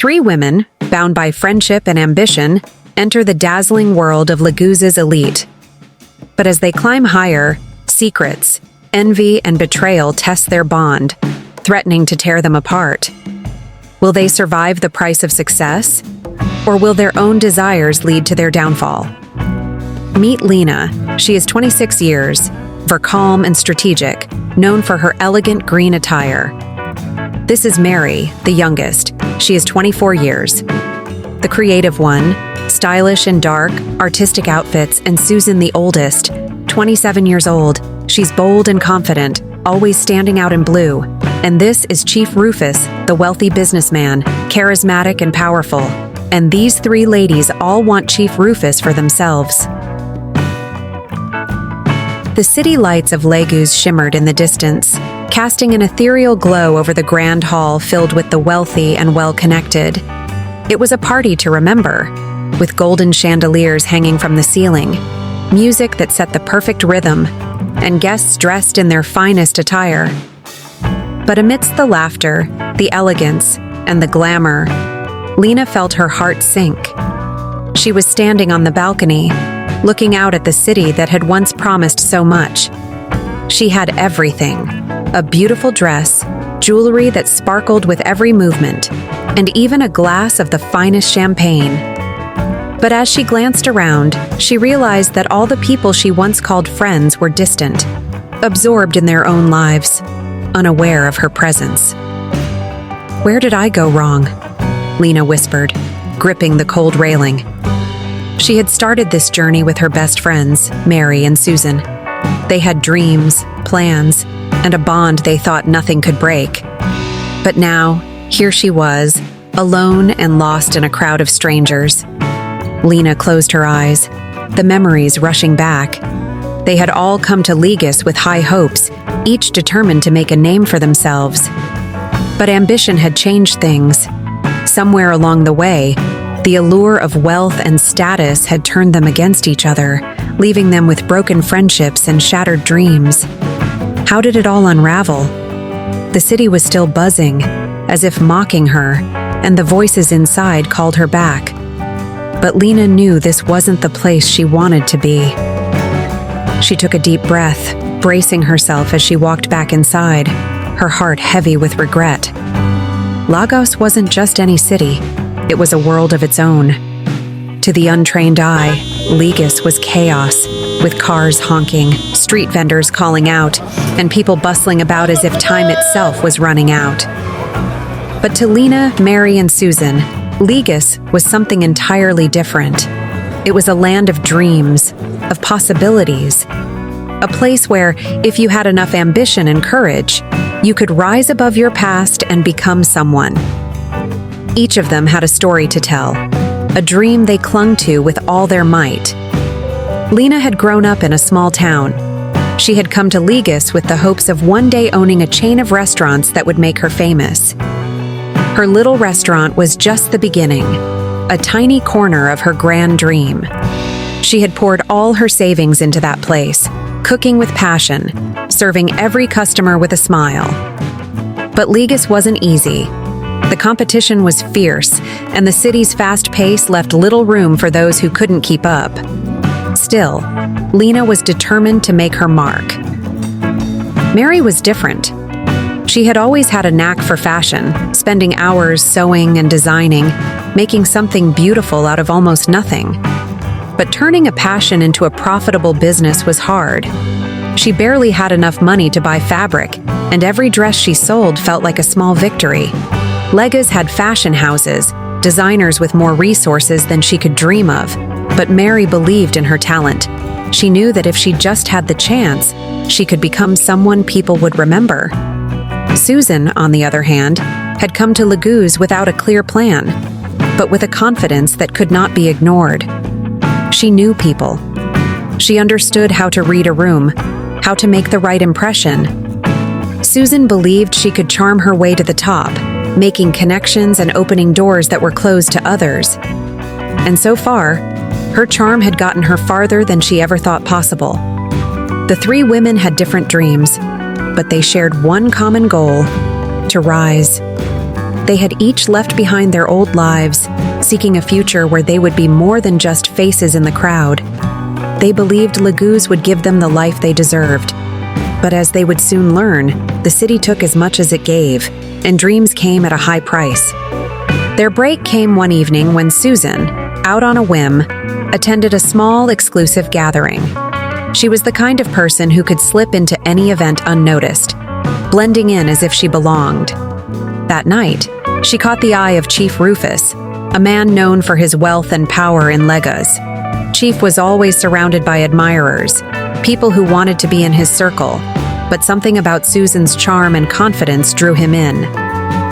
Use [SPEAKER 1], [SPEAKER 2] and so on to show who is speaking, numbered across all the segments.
[SPEAKER 1] Three women, bound by friendship and ambition, enter the dazzling world of Laguz's elite. But as they climb higher, secrets, envy, and betrayal test their bond, threatening to tear them apart. Will they survive the price of success, or will their own desires lead to their downfall? Meet Lina. She is 26 years, calm and strategic, known for her elegant green attire. This is Mary, the youngest. She is 24 years. The creative one, stylish in dark, artistic outfits, and Susan, the oldest, 27 years old. She's bold and confident, always standing out in blue. And this is Chief Rufus, the wealthy businessman, charismatic and powerful. And these three ladies all want Chief Rufus for themselves. The city lights of Lagos shimmered in the distance, casting an ethereal glow over the grand hall filled with the wealthy and well-connected. It was a party to remember, with golden chandeliers hanging from the ceiling, music that set the perfect rhythm, and guests dressed in their finest attire. But amidst the laughter, the elegance, and the glamour, Lina felt her heart sink. She was standing on the balcony, looking out at the city that had once promised so much. She had everything: a beautiful dress, jewelry that sparkled with every movement, and even a glass of the finest champagne. But as she glanced around, she realized that all the people she once called friends were distant, absorbed in their own lives, unaware of her presence. "Where did I go wrong?" Lina whispered, gripping the cold railing. She had started this journey with her best friends, Mary and Susan. They had dreams, plans, and a bond they thought nothing could break. But now, here she was, alone and lost in a crowd of strangers. Lina closed her eyes, the memories rushing back. They had all come to Lagos with high hopes, each determined to make a name for themselves. But ambition had changed things. Somewhere along the way, the allure of wealth and status had turned them against each other, leaving them with broken friendships and shattered dreams. How did it all unravel? The city was still buzzing, as if mocking her, and the voices inside called her back. But Lina knew this wasn't the place she wanted to be. She took a deep breath, bracing herself as she walked back inside, her heart heavy with regret. Lagos wasn't just any city. It was a world of its own. To the untrained eye, Lagos was chaos, with cars honking, street vendors calling out, and people bustling about as if time itself was running out. But to Lina, Mary, and Susan, Lagos was something entirely different. It was a land of dreams, of possibilities, a place where, if you had enough ambition and courage, you could rise above your past and become someone. Each of them had a story to tell, a dream they clung to with all their might. Lina had grown up in a small town. She had come to Lagos with the hopes of one day owning a chain of restaurants that would make her famous. Her little restaurant was just the beginning, a tiny corner of her grand dream. She had poured all her savings into that place, cooking with passion, serving every customer with a smile. But Lagos wasn't easy. The competition was fierce, and the city's fast pace left little room for those who couldn't keep up. Still, Lina was determined to make her mark. Mary was different. She had always had a knack for fashion, spending hours sewing and designing, making something beautiful out of almost nothing. But turning a passion into a profitable business was hard. She barely had enough money to buy fabric, and every dress she sold felt like a small victory. Lagos had fashion houses, designers with more resources than she could dream of, but Mary believed in her talent. She knew that if she just had the chance, she could become someone people would remember. Susan, on the other hand, had come to Lagos without a clear plan, but with a confidence that could not be ignored. She knew people. She understood how to read a room, how to make the right impression. Susan believed she could charm her way to the top, making connections and opening doors that were closed to others. And so far, her charm had gotten her farther than she ever thought possible. The three women had different dreams, but they shared one common goal: to rise. They had each left behind their old lives, seeking a future where they would be more than just faces in the crowd. They believed Laguz would give them the life they deserved. But as they would soon learn, the city took as much as it gave, and dreams came at a high price. Their break came one evening when Susan, out on a whim, attended a small, exclusive gathering. She was the kind of person who could slip into any event unnoticed, blending in as if she belonged. That night, she caught the eye of Chief Rufus, a man known for his wealth and power in Lagos. Chief was always surrounded by admirers, people who wanted to be in his circle, but something about Susan's charm and confidence drew him in.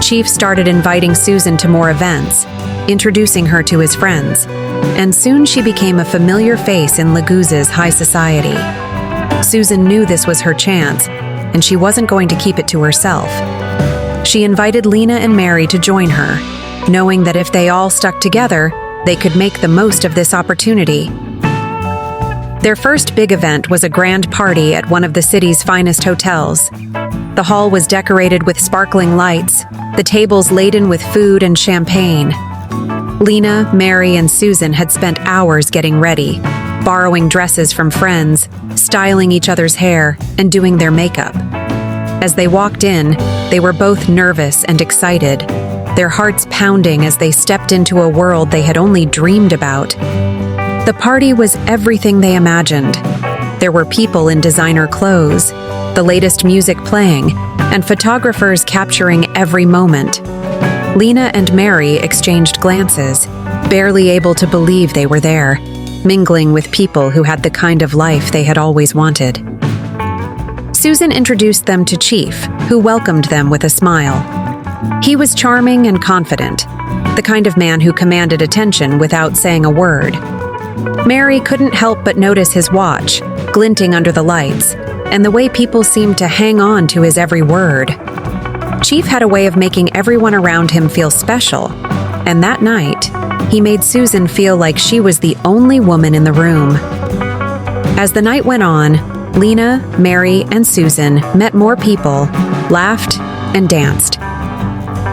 [SPEAKER 1] Chief started inviting Susan to more events, introducing her to his friends, and soon she became a familiar face in Laguz's high society. Susan knew this was her chance, and she wasn't going to keep it to herself. She invited Lina and Mary to join her, knowing that if they all stuck together, they could make the most of this opportunity. Their first big event was a grand party at one of the city's finest hotels. The hall was decorated with sparkling lights, the tables laden with food and champagne. Lina, Mary, and Susan had spent hours getting ready, borrowing dresses from friends, styling each other's hair, and doing their makeup. As they walked in, they were both nervous and excited, their hearts pounding as they stepped into a world they had only dreamed about. The party was everything they imagined. There were people in designer clothes, the latest music playing, and photographers capturing every moment. Lina and Mary exchanged glances, barely able to believe they were there, mingling with people who had the kind of life they had always wanted. Susan introduced them to Chief, who welcomed them with a smile. He was charming and confident, the kind of man who commanded attention without saying a word. Mary couldn't help but notice his watch, glinting under the lights, and the way people seemed to hang on to his every word. Chief had a way of making everyone around him feel special, and that night, he made Susan feel like she was the only woman in the room. As the night went on, Lina, Mary, and Susan met more people, laughed, and danced.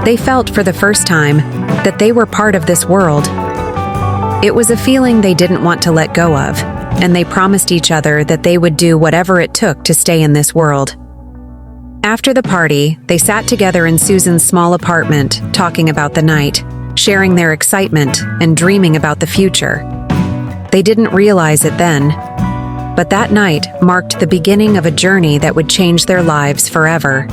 [SPEAKER 1] They felt for the first time that they were part of this world. It was a feeling they didn't want to let go of, and they promised each other that they would do whatever it took to stay in this world. After the party, they sat together in Susan's small apartment, talking about the night, sharing their excitement and dreaming about the future. They didn't realize it then, but that night marked the beginning of a journey that would change their lives forever.